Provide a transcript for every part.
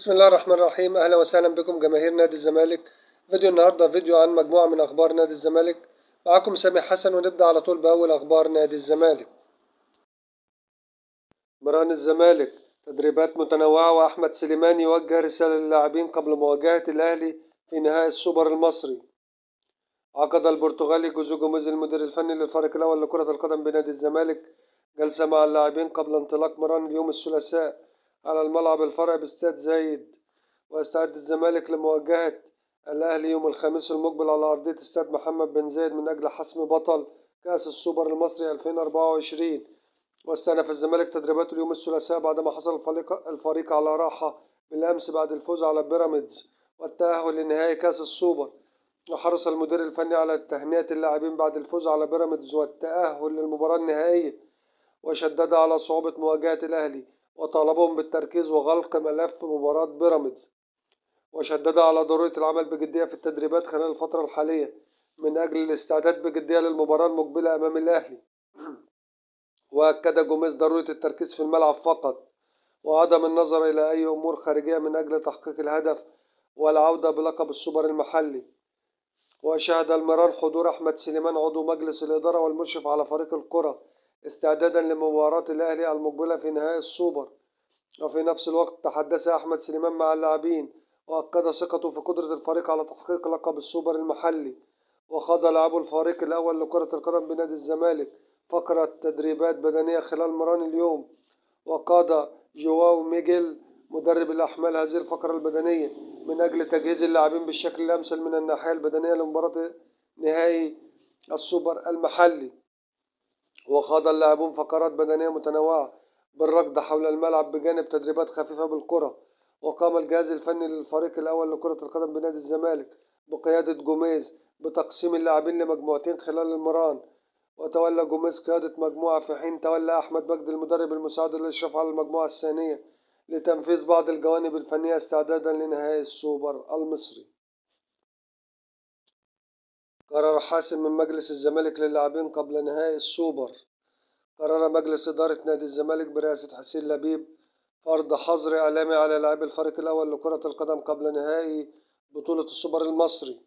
بسم الله الرحمن الرحيم. أهلا وسهلا بكم جماهير نادي الزمالك. فيديو النهاردة فيديو عن مجموعة من أخبار نادي الزمالك. معكم سامي حسن، ونبدأ على طول بأول أخبار نادي الزمالك. مران الزمالك تدريبات متنوعة، وأحمد سليمان يوجه رسالة للاعبين قبل مواجهة الأهلي في نهائي السوبر المصري. عقد البرتغالي جوزيه جوميز المدير الفني للفريق الأول لكرة القدم بنادي الزمالك جلسة مع اللاعبين قبل انطلاق مران اليوم الثلاثاء على الملعب الفرعي باستاد زايد. ويستعد الزمالك لمواجهة الأهلي يوم الخميس المقبل على أرضية استاد محمد بن زايد من أجل حسم بطل كأس السوبر المصري 2024. واستأنف الزمالك تدريباته اليوم الثلاثاء بعدما حصل الفريق على راحة بالأمس بعد الفوز على بيراميدز والتأهل لنهائي كأس السوبر. وحرص المدير الفني على تهنئة اللاعبين بعد الفوز على بيراميدز والتأهل للمباراة النهائية، وشدد على صعوبة مواجهة الأهلي وطالبهم بالتركيز وغلق ملف مباراة بيراميدز. وشدد على ضرورة العمل بجدية في التدريبات خلال الفترة الحالية من أجل الاستعداد بجدية للمباراة المقبلة أمام الأهلي. وأكد جوميز ضرورة التركيز في الملعب فقط وعدم النظر إلى أي أمور خارجية من أجل تحقيق الهدف والعودة بلقب السوبر المحلي. وشهد المران حضور أحمد سليمان عضو مجلس الإدارة والمشرف على فريق الكرة استعدادا لمباراة الأهلي المقبلة في نهائي السوبر. وفي نفس الوقت تحدث أحمد سليمان مع اللاعبين وأكد ثقته في قدرة الفريق على تحقيق لقب السوبر المحلي. وخاض لاعبو الفريق الأول لكرة القدم بنادي الزمالك فقرة تدريبات بدنية خلال مران اليوم. وقاد جواو ميغيل مدرب الأحمال هذه الفقرة البدنية من أجل تجهيز اللاعبين بالشكل الأمثل من الناحية البدنية لمباراة نهائي السوبر المحلي. وخاض اللاعبون فقرات بدنية متنوعة بالركض حول الملعب بجانب تدريبات خفيفة بالكرة. وقام الجهاز الفني للفريق الأول لكرة القدم بنادي الزمالك بقيادة جوميز بتقسيم اللاعبين لمجموعتين خلال المران. وتولى جوميز قيادة مجموعة في حين تولى أحمد مجدي المدرب المساعد الإشراف على المجموعة الثانية لتنفيذ بعض الجوانب الفنية استعدادا لنهائي السوبر المصري. قرار حاسم من مجلس الزمالك للاعبين قبل نهائي السوبر. قرر مجلس إدارة نادي الزمالك برئاسة حسين لبيب فرض حظر إعلامي على لاعبي الفريق الأول لكرة القدم قبل نهائي بطولة السوبر المصري.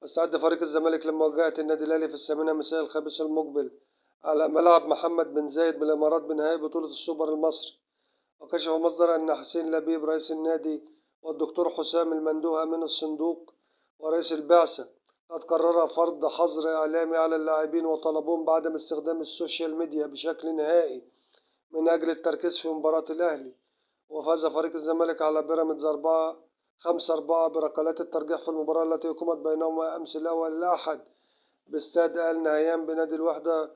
واستعد فريق الزمالك لمواجهة النادي الأهلي في 8 مساء الخميس المقبل على ملعب محمد بن زايد بالإمارات بنهائي بطولة السوبر المصري. وكشف مصدر أن حسين لبيب رئيس النادي والدكتور حسام المندوه أمين الصندوق ورئيس البعثة قد قرر فرض حظر إعلامي على اللاعبين وطلبهم بعدم استخدام السوشيال ميديا بشكل نهائي من أجل التركيز في مباراة الأهلي. وفاز فريق الزمالك على بيراميدز 5-4 بركلات الترجيح في المباراة التي أقيمت بينهما أمس الأول الأحد باستاد آل نهيان بنادي الوحدة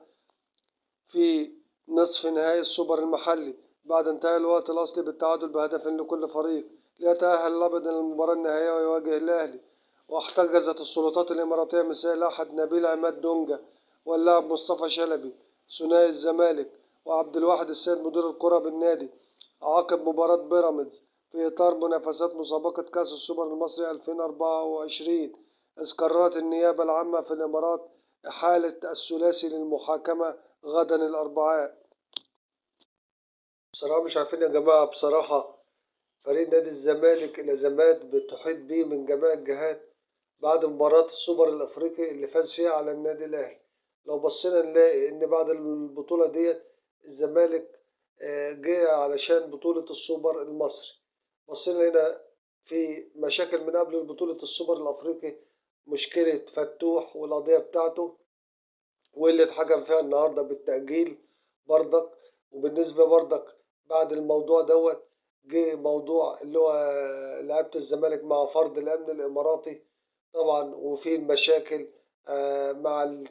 في نصف نهائي السوبر المحلي بعد انتهاء الوقت الأصلي بالتعادل بهدف لكل فريق ليتأهل الأبد للمباراة النهائية ويواجه الأهلي. واحتجزت السلطات الإماراتية مساء الأحد نبيل عماد دونجا واللاعب مصطفى شلبي ثنائي الزمالك وعبد الواحد السيد مدير الكرة بالنادي عقب مباراة بيراميدز في إطار منافسات مسابقة كأس السوبر المصري 2024. إذ قررت النيابة العامة في الإمارات إحالة الثلاثي للمحاكمة غدا الأربعاء. بصراحة مش عارفين يا جماعة، بصراحة فريق نادي الزمالك الأزمات بتحيط بيه من جميع الجهات بعد مباراة السوبر الأفريقي اللي فاز فيها على النادي الأهلي. لو بصينا نلاقي إن بعد البطولة ديت الزمالك جه علشان بطولة السوبر المصري. بصينا هنا في مشاكل من قبل بطولة السوبر الأفريقي، مشكلة فتوح والقضية بتاعته واللي اتحكم فيها النهاردة بالتأجيل برضك. وبالنسبة برضك بعد الموضوع دوت جه موضوع اللي هو لعيبة الزمالك مع فرد الأمن الإماراتي طبعا، وفي المشاكل مع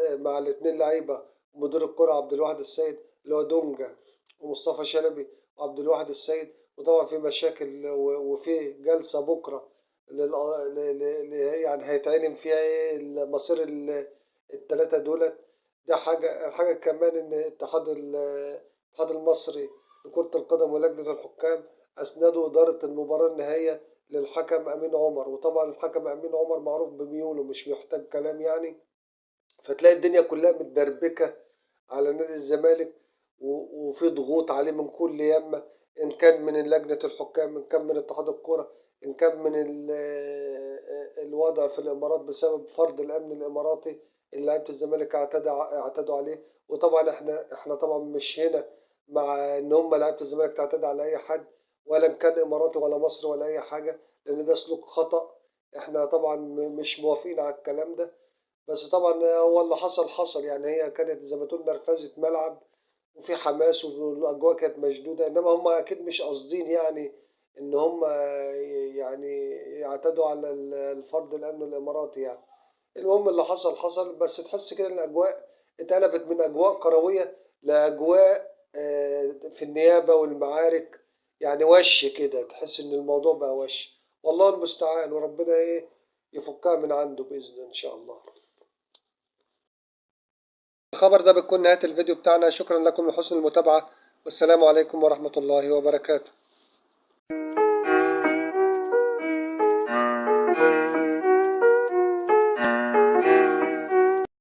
مع الاتنين لعيبة مدير الكرة عبد الواحد السيد اللي هو دونجا ومصطفى شلبي وعبد الواحد السيد. وطبعا في مشاكل وفي جلسة بكرة يعني هيتعلم فيها ايه مصير التلاتة دولت. ده الحاجة كمان إن الاتحاد المصري لكرة القدم ولجنة الحكام أسندوا إدارة المباراة النهائية للحكم أمين عمر. وطبعا الحكم أمين عمر معروف بميوله مش محتاج كلام يعني. فتلاقي الدنيا كلها متدربكة على نادي الزمالك وفي ضغوط عليه من كل يمة إن كان من لجنة الحكام، إن كان من اتحاد الكرة، إن كان من الوضع في الإمارات بسبب فرض الأمن الإماراتي اللي لعيبة الزمالك اعتدوا عليه. وطبعا احنا طبعا مش هنا مع إن هم لعيبة الزمالك تعتدي على أي حد، ولا إن كان إماراتي ولا مصري ولا أي حاجة، لأن ده سلوك خطأ. احنا طبعا مش موافقين على الكلام ده. بس طبعا هو اللي حصل يعني، هي كانت زي ما تقول نرفزة ملعب، وفي حماس والاجواء كانت مشدوده، انما هم اكيد مش قاصدين يعني ان هم يعني يعتدوا على الفرد الامن الاماراتي يعني. المهم اللي حصل، بس تحس كده ان الاجواء اتقلبت من اجواء كرويه لاجواء في النيابه والمعارك، يعني وش كده تحس ان الموضوع بقى وش. والله المستعان، وربنا ايه يفكها من عنده باذن ان شاء الله. الخبر ده بيكون نهاية الفيديو بتاعنا. شكرا لكم لحسن المتابعة، والسلام عليكم ورحمة الله وبركاته.